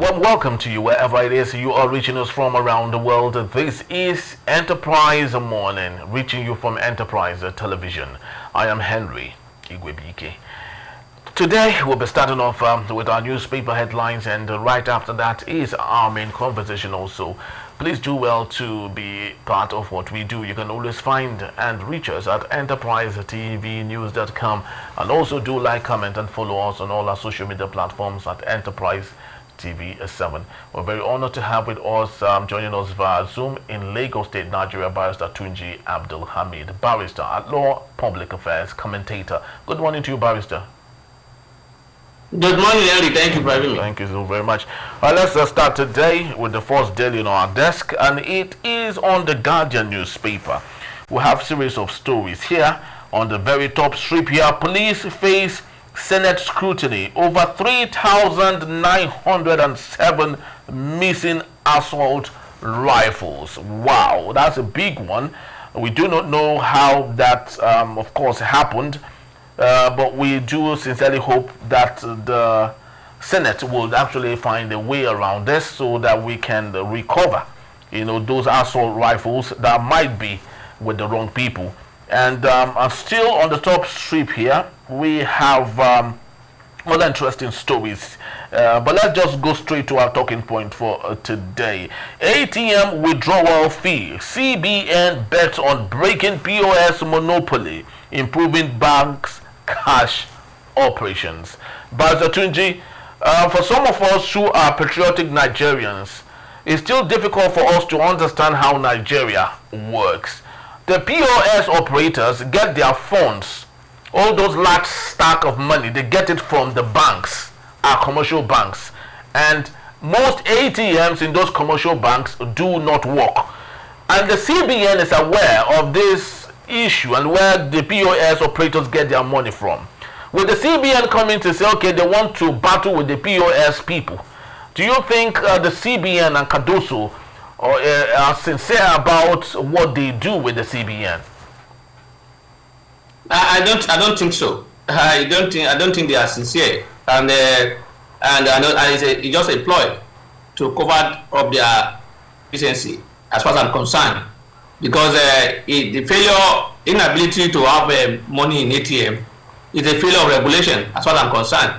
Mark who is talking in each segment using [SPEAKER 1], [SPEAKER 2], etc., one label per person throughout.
[SPEAKER 1] warm welcome to you wherever it is you are reaching us from around the world. This is Enterprise Morning, reaching you from Enterprise Television. I am Henry Igwebike. Today we'll be starting off with our newspaper headlines, and right after that is our main conversation also. Please do well to be part of what we do. You can always find and reach us at enterprisetvnews.com, and also do like, comment and follow us on all our social media platforms at Enterprise TV 7. We're very honored to have with us, joining us via Zoom in Lagos State, Nigeria, Barrister Tunji Abdul Hamid, barrister at law, public affairs, commentator. Good morning to you, barrister.
[SPEAKER 2] Good morning, Henry. Thank you for having me.
[SPEAKER 1] Thank you so very much. Let's start today with the first daily on our desk, and it is on the Guardian newspaper. We have a series of stories here. On the very top strip here, police face Senate scrutiny over 3,907 missing assault rifles. Wow, that's a big one. We do not know how that, of course, happened. But we do sincerely hope that the Senate will actually find a way around this so that we can recover, those assault rifles that might be with the wrong people. And still on the top strip here, we have other interesting stories. But let's just go straight to our talking point for today. ATM withdrawal fee. CBN bets on breaking POS monopoly, improving banks' cash operations. Barrister Tunji, for some of us who are patriotic Nigerians, it's still difficult for us to understand how Nigeria works. The POS operators get their funds, all those large stack of money, they get it from the banks, our commercial banks, and most ATMs in those commercial banks do not work. And the CBN is aware of this issue and where the POS operators get their money from. With the CBN coming to say, okay, they want to battle with the POS people, do you think the CBN and Cardoso are sincere about what they do with the CBN?
[SPEAKER 2] I don't think so. I don't think they are sincere, and it's just a ploy to cover up their efficiency, as far as I'm concerned. Because the inability to have money in ATM is a failure of regulation, as far as I'm concerned.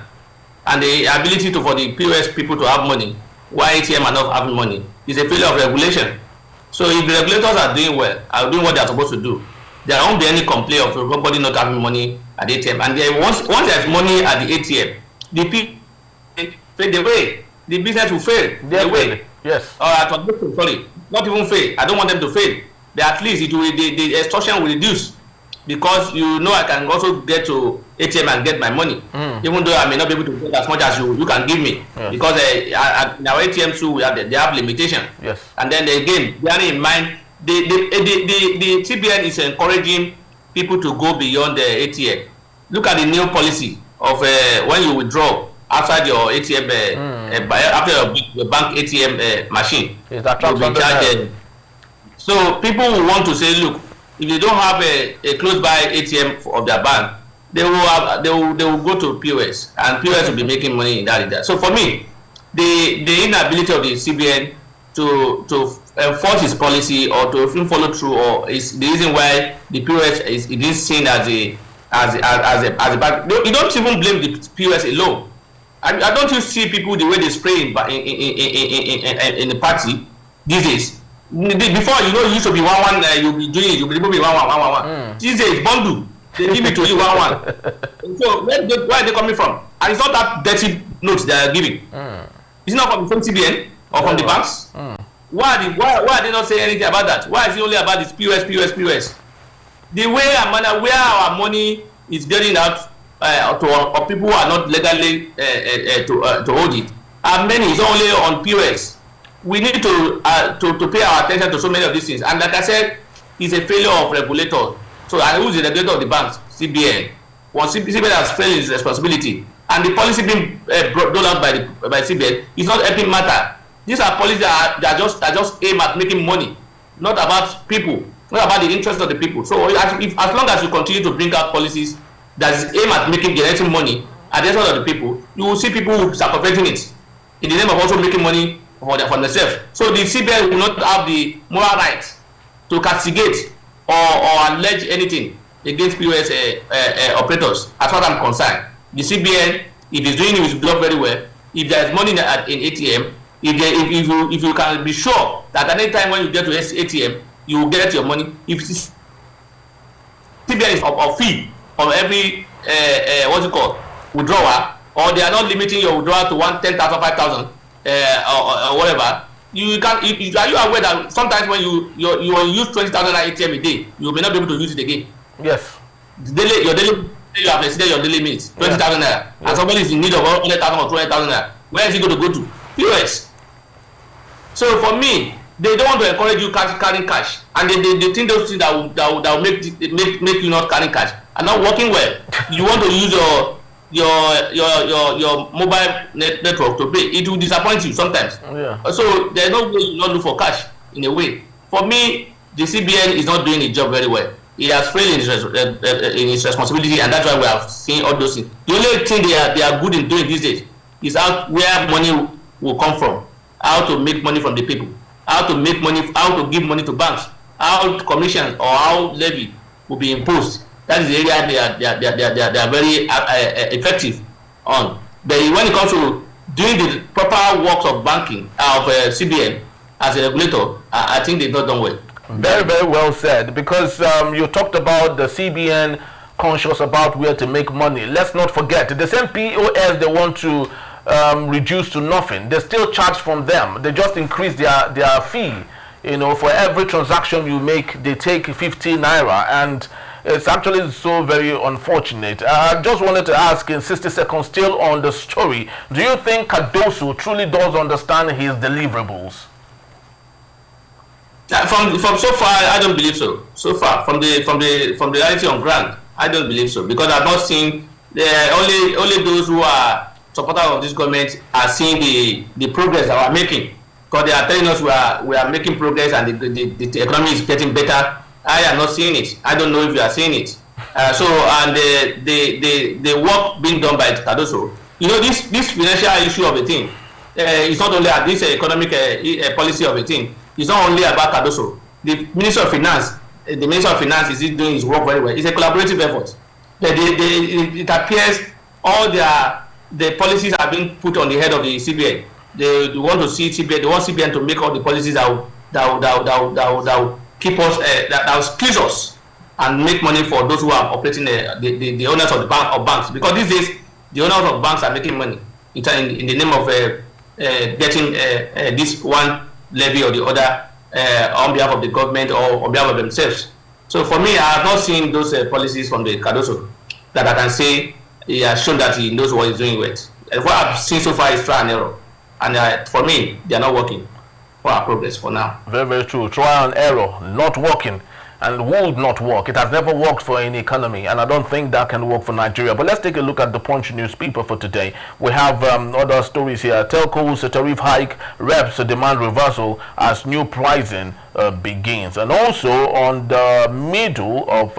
[SPEAKER 2] And the ability for the POS people to have money, while ATM are not having money, is a failure of regulation. So if the regulators are doing well, are doing what they are supposed to do, there won't be any complaint of everybody not having money at the ATM. And then once there's money at the ATM, the people fail the way. The business will fail the way.
[SPEAKER 1] Yes.
[SPEAKER 2] Sorry, not even fail. I don't want them to fail. But at least the extortion will reduce, because I can also get to ATM and get my money, even though I may not be able to get as much as you can give me, yes. Because in our ATM too they have limitation.
[SPEAKER 1] Yes. And
[SPEAKER 2] then again, bearing in mind the CBN is encouraging people to go beyond the ATM. Look at the new policy of when you withdraw outside your ATM, after your bank ATM machine, you'll be charged. So people will want to say, look, if they don't have a close by ATM of their bank, they will go to POS, and POS will be making money in that. So for me, the inability of the CBN to enforce its policy or to even follow through, or is the reason why the POS is seen as a bank. You don't even blame the POS alone. I don't see people the way they spray in the party these days. Before, you used to be 1-1, you'll be doing it, you'll be able to be 1-1. These days, bundle, they give it to you 1-1. So where are they coming from? And it's not that dirty notes they are giving. It's not from CBN or from the banks. Why are they not saying anything about that? Why is it only about this POS? The way and manner where our money is getting out to people who are not legally to hold it are many. It's only on POS. We need to pay our attention to so many of these things. And like I said, it's a failure of regulator. So who is the regulator of the banks? CBN. Once CBN has failed its responsibility, and the policy being rolled out by CBN is not helping matter. These are policies that are just aim at making money, not about people, not about the interest of the people. So as long as you continue to bring out policies that is aim at generating money at the expense of the people, you will see people circumventing it. in the name of also making money for themselves. So the CBN will not have the moral right to castigate or allege anything against POS operators. As far as I'm concerned, the CBN, if it's doing his job very well, if there is money in ATM, if you can be sure that at any time when you get to ATM, you will get your money. If CBN is of fee on every what's it called, withdrawal, or they are not limiting your withdrawal to 10,000, 5,000, or whatever, you can. Are you aware that sometimes when you use 20,000 ATM a day, you may not be able to use it again?
[SPEAKER 1] Yes.
[SPEAKER 2] You have exceeded your daily needs, 20,000 naira, and somebody is in need of 100,000 or 200,000 naira. Where is he going to go to? POS. So for me, they don't want to encourage you carrying cash, and they think those things that will make you not carrying cash are not working well. You want to use your mobile network to pay. It will disappoint you sometimes.
[SPEAKER 1] Yeah.
[SPEAKER 2] So there's no way you not look for cash in a way. For me, the CBN is not doing its job very well. It has failed in its responsibility, and that's why we are seeing all those things. The only thing they are good in doing these days is where money will come from, how to make money from the people, how to make money, how to give money to banks, how commission or how levy will be imposed. That is the area they are very effective on. But when it comes to doing the proper works of banking of CBN as a regulator, I think they've not done well.
[SPEAKER 1] Very, very well said, because you talked about the CBN conscious about where to make money. Let's not forget, the same POS they want to reduce to nothing, they still charge from them. They just increase their fee. You know, for every transaction you make, they take 50 naira, and it's actually so very unfortunate. I just wanted to ask in 60 seconds, still on the story, do you think Cardoso truly does understand his deliverables?
[SPEAKER 2] From so far, I don't believe so. So far, from the reality on ground, I don't believe so, because I've not seen only those who are supporters of this government are seeing the progress that we're making. Because they are telling us we are making progress and the economy is getting better. I am not seeing it. I don't know if you are seeing it. The work being done by Cardoso, you know, this financial issue of a thing, it's not only this economic policy of a thing. It's not only about Cardoso. The Minister of Finance is doing his work very well. It's a collaborative effort. It appears all the policies are being put on the head of the CBN. They want to see CBN. They want CBN to make all the policies that will keep us, that will squeeze us and make money for those who are operating the owners of banks. Because these days the owners of banks are making money in the name of getting this one levy or the other on behalf of the government or on behalf of themselves. So for me, I have not seen those policies from the Cardoso that I can say he has shown that he knows what he's doing with. What I've seen so far is trial and error. And for me, they are not working for our progress for now.
[SPEAKER 1] Very, very true. Trial and error, not working, and would not work. It has never worked for any economy, and I don't think that can work for Nigeria. But let's take a look at the Punch newspaper for today. We have other stories here. Telcos tariff hike, reps demand reversal as new pricing begins. And also on the middle of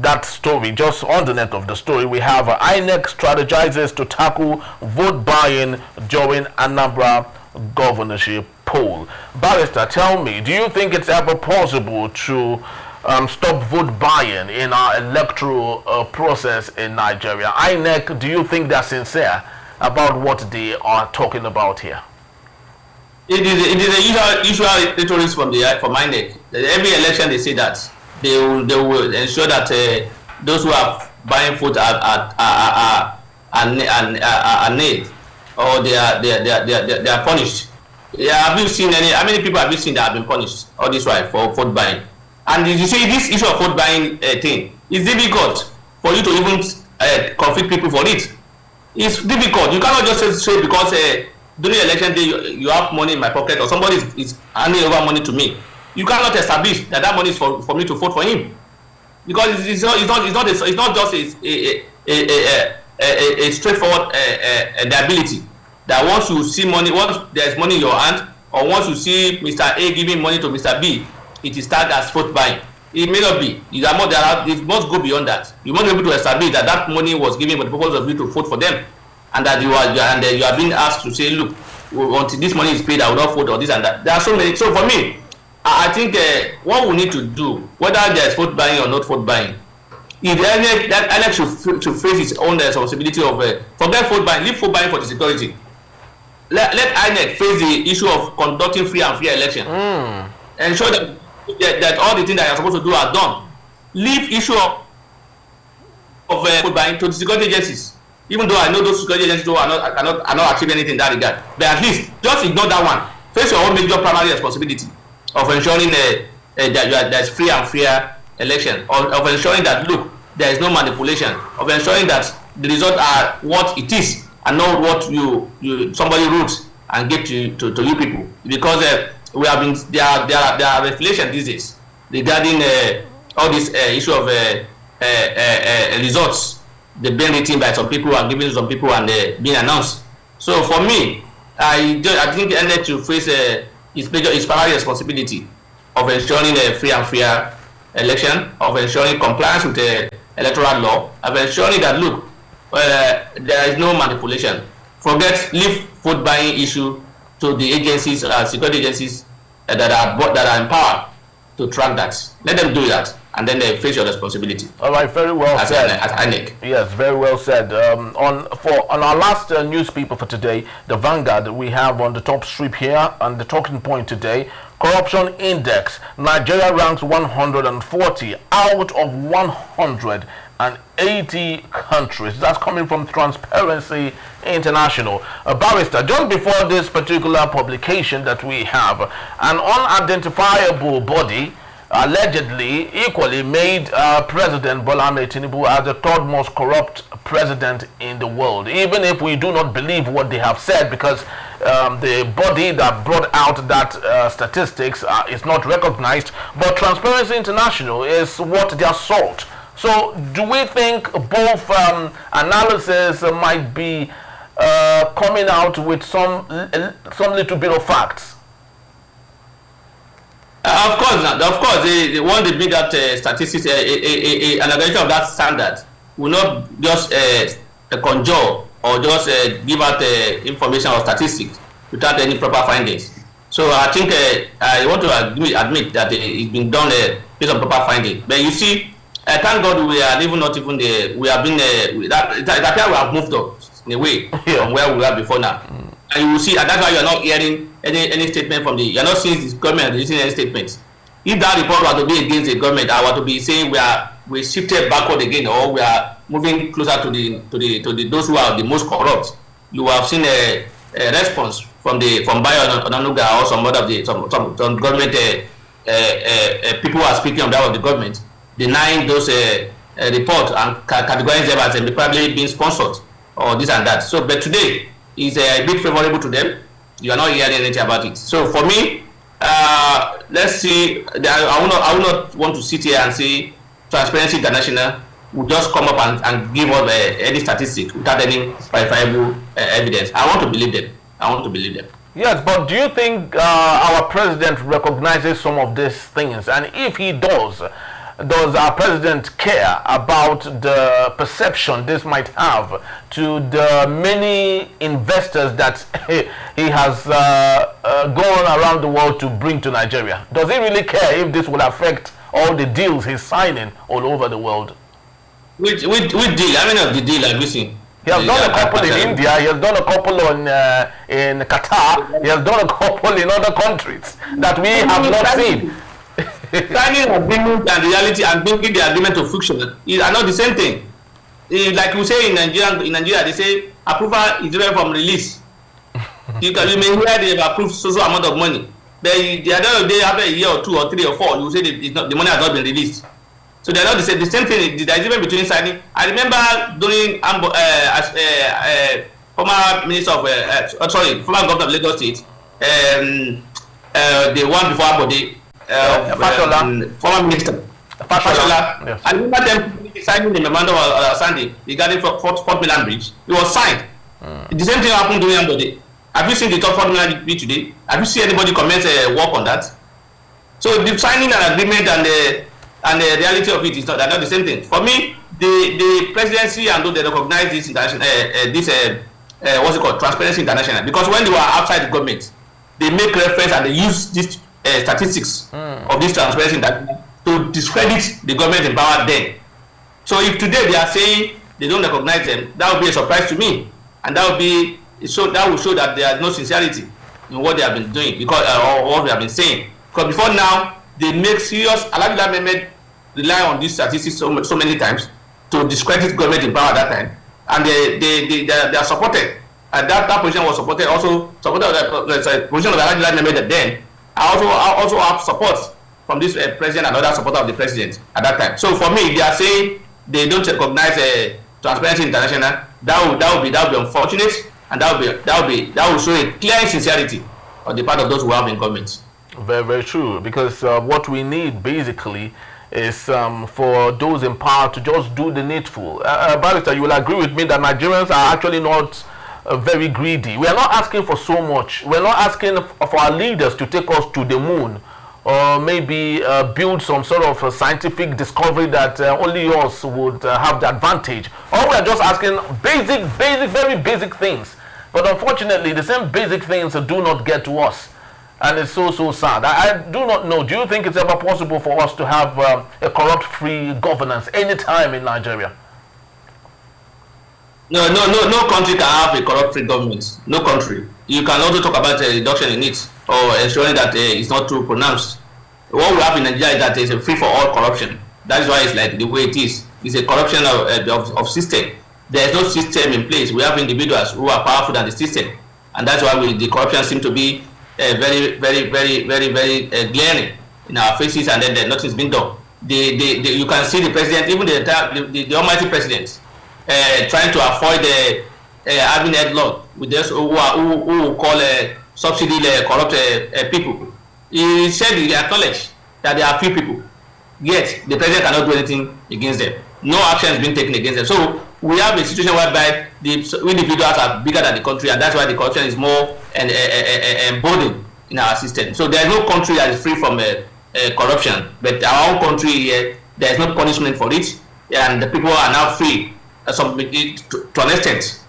[SPEAKER 1] that story, just on the net of the story, we have INEC strategizes to tackle vote buying during Anambra governorship poll. Barrister, tell me, do you think it's ever possible to stop vote buying in our electoral process in Nigeria? INEC, do you think they're sincere about what they are talking about here?
[SPEAKER 2] It is a usual rhetoric from INEC. Every election they say that they will ensure that those who are buying food are nailed, or they are punished. Yeah, have you seen how many people have you seen that have been punished all this while for vote buying? And you see, this issue of vote buying thing is difficult for you to even convict people for it. It's difficult. You cannot just say because during election day you have money in my pocket, or somebody is handing over money to me. You cannot establish that money is for me to vote for him, because it's not just a straightforward liability. That once you see money, once there's money in your hand, or once you see Mr. A giving money to Mr. B, it is tagged as vote buying. It may not be. It must go beyond that. You must be able to establish that money was given for the purpose of you to vote for them. and that you are being asked to say, look, until this money is paid, I will not vote or this and that. There are so many. So for me, I think what we need to do, whether there is vote buying or not vote buying, if INEC should face its own responsibility of forget vote buying, leave vote buying for the security. Let INEC face the issue of conducting free and fair election. Ensure that all the things that you are supposed to do are done. Leave issue of vote buying to the security agencies. Even though I know those security agencies are not achieving anything in that regard, but at least just ignore that one. Face your own major primary responsibility of ensuring that there is free and fair election, of ensuring that look, there is no manipulation, of ensuring that the results are what it is and not what somebody wrote and gave to you people. Because we have been there are reflections these days regarding all this issue of results. They've been written by some people and given to some people and being announced. So for me, I think the NET to face its primary responsibility of ensuring a free and fair election, of ensuring compliance with the electoral law, of ensuring that look, there is no manipulation. Leave vote buying issue to the agencies, security agencies that are empowered to track that. Let them do that, and then they face your responsibility.
[SPEAKER 1] All right, very well said.
[SPEAKER 2] As INEC.
[SPEAKER 1] Yes, very well said. On our last newspaper for today, the Vanguard, we have on the top strip here, and the talking point today, corruption index. Nigeria ranks 140 out of 180 countries. That's coming from Transparency International. Barrister, just before this particular publication that we have, an unidentifiable body allegedly equally made President Bola Ahmed Tinubu as the third most corrupt president in the world, even if we do not believe what they have said, because the body that brought out that statistics is not recognized, but Transparency International is what they assault. So do we think both analysis might be coming out with some little bit of facts?
[SPEAKER 2] Of course, they want to bring out statistics, an organization of that standard will not just conjure or just give out information or statistics without any proper findings. So I think I want to admit that it's been done based on proper findings. But you see, thank God we are even not even there. We have been that we have moved up in a way from where we were before now. And you will see, and that's why you are not hearing any statement from you are not seeing this government releasing any statements. If that report were to be against the government, I were to be saying we shifted backward again, or we are moving closer to those who are the most corrupt. You have seen a response from Bayo Onanuga or some other of the some government people who are speaking on behalf of the government, denying those reports and categorizing them as probably being sponsored or this and that. So, but today is a bit favorable to them. You are not hearing anything about it. So for me, let's see. I will not want to sit here and say Transparency International will just come up and give us any statistics without any verifiable evidence. I want to believe them. Yes,
[SPEAKER 1] but do you think our president recognizes some of these things? And if he does our president care about the perception this might have to the many investors that he has gone around the world to bring to Nigeria? Does he really care if this will affect all the deals he's signing all over the world?
[SPEAKER 2] Which deal? How many of the deal have you seen?
[SPEAKER 1] He has done a couple in India, he has done a couple in Qatar, he has done a couple in other countries that we have not seen.
[SPEAKER 2] Signing agreement and reality and bringing the agreement to friction are not the same thing. Like we say in Nigeria, they say approval is different from release. You may hear they have approved so amount of money, but the other day after a year or 2 or 3 or 4, you say the money has not been released. So they are not the same. The same thing. There is difference between signing. I remember during former minister of former governor of Lagos State, the one before Abode. Former minister Fashola. Yes. I remember them signing the memorandum of Sunday regarding Fort Milan Bridge. It was signed. The same thing happened during Ambode. Have you seen the Fort Milan Bridge today? Have you seen anybody commence work on that? So the signing an agreement and the reality of it is not the same thing. For me, the presidency and though they recognize this what's it called, Transparency International, because when they were outside the government, they make reference and they use these statistics of this Transparency International to discredit the government in power then. So if today they are saying they don't recognize them, that would be a surprise to me, and that will show that there is no sincerity in what they have been doing, because or what we have been saying. Because before now, they make serious. Alabila Mehmed rely on these statistics so many times to discredit government in power at that time, and they are supported. And that position was supported, also supported the position of Alabila Mehmed then. I also have support from this president and other supporters of the president at that time. So for me, they are saying they don't recognize Transparency International. That would be unfortunate, and that will show a clear insincerity on the part of those who have in government.
[SPEAKER 1] Very, very true. Because what we need basically is for those in power to just do the needful. Barrister, you will agree with me that Nigerians are actually not very greedy. We are not asking for so much. We are not asking for our leaders to take us to the moon, or maybe build some sort of scientific discovery that only us would have the advantage. Or we are just asking very basic things. But unfortunately, the same basic things do not get to us. And it's so sad. I do not know. Do you think it's ever possible for us to have a corrupt-free governance anytime in Nigeria?
[SPEAKER 2] No country can have a corrupt-free government. No country. You can also talk about a reduction in it, or ensuring that it's not too pronounced. What we have in Nigeria is that it's a free-for-all corruption. That is why it's like the way it is. It's a corruption of system. There is no system in place. We have individuals who are powerful than the system, and that's why the corruption seems to be very glaring in our faces, and then nothing's been done. You can see the president, even the almighty president, trying to avoid having headlock with those who call subsidy corrupt people. He said he acknowledged that there are few people, yet the president cannot do anything against them. No action has been taken against them. So we have a situation whereby the individuals are bigger than the country, and that's why the corruption is more emboldened in our system. So there is no country that is free from corruption, but our own country here, there is no punishment for it, and the people are now free to an extent.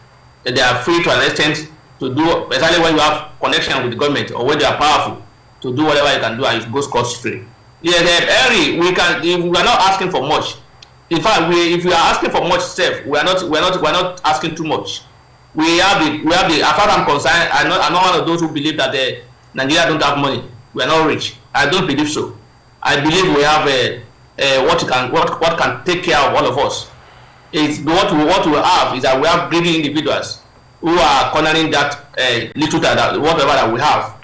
[SPEAKER 2] They are free to an extent to do, especially when you have connection with the government or when they are powerful, to do whatever you can do, and it goes scot-free. Yeah, we are not asking for much. In fact, if we are asking for much self, we are not asking too much. We have the. As far as I'm concerned, I'm not one of those who believe that Nigeria don't have money. We are not rich. I don't believe so. I believe we have what can take care of all of us. What we have is that we have greedy individuals who are cornering that little that whatever that we have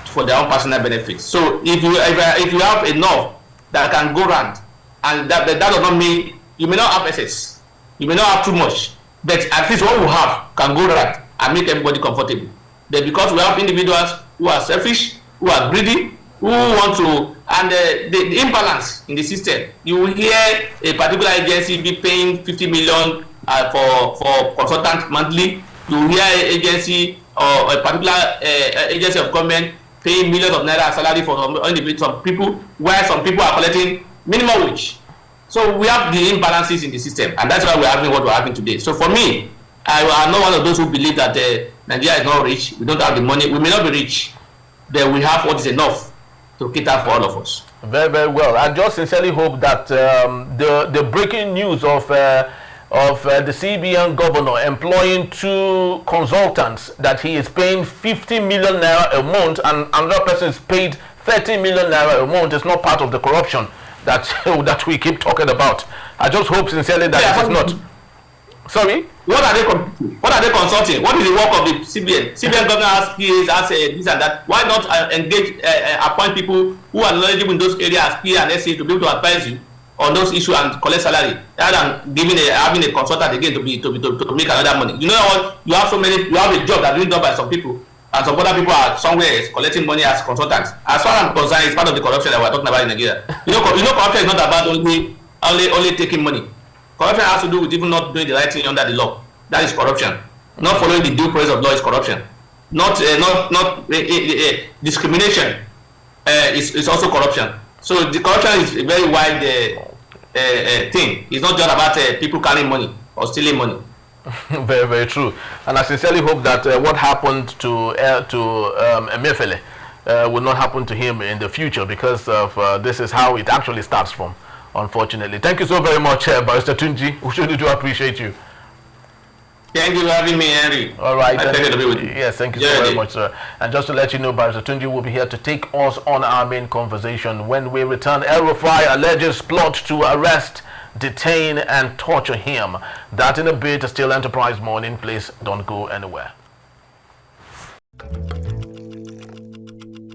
[SPEAKER 2] for their own personal benefits. So if you have enough that can go round, and that does not mean you may not have excess, you may not have too much, but at least what we have can go round and make everybody comfortable. But because we have individuals who are selfish, who are greedy, who want to, and the imbalance in the system. You will hear a particular agency be paying 50 million for consultant monthly. You will hear an agency or a particular agency of government paying millions of naira salary for some people, while some people are collecting minimum wage. So we have the imbalances in the system, and that's why we're having what we're having today. So for me, I'm not one of those who believe that Nigeria is not rich. We don't have the money. We may not be rich, but we have what is enough to cater for all of us.
[SPEAKER 1] Very, very well. I just sincerely hope that the breaking news of the CBN governor employing 2 consultants, that he is paying 50 million naira a month and another person is paid 30 million naira a month, is not part of the corruption that we keep talking about. I just hope sincerely that it is not. Sorry?
[SPEAKER 2] What are they consulting? What is the work of the CBN? CBN governor has PAs, has this and that. Why not appoint people who are knowledgeable in those areas, PA and SA, to be able to advise you on those issues and collect salary, rather than having a consultant again to make another money? You know what? You have a job that's being done by some people, and some other people are somewhere collecting money as consultants. As far as I'm concerned, it's part of the corruption that we're talking about in Nigeria. You know, corruption is not about only taking money. Corruption has to do with even not doing the right thing under the law. That is corruption. Not following the due process of law is corruption. Not discrimination is also corruption. So the corruption is a very wide thing. It's not just about people carrying money or stealing money.
[SPEAKER 1] Very, very true. And I sincerely hope that what happened to Emefiele will not happen to him in the future, because of this is how it actually starts from, unfortunately. Thank you so very much, Barrister Tunji. We surely do appreciate you.
[SPEAKER 2] Thank you for having me, Henry.
[SPEAKER 1] All right.
[SPEAKER 2] I take it with you.
[SPEAKER 1] Yes, thank you so very much, sir. And just to let you know, Barrister Tunji will be here to take us on our main conversation when we return. El Rufai alleges plot to arrest, detain, and torture him. That in a bit. Still Enterprise Morning. Please don't go anywhere.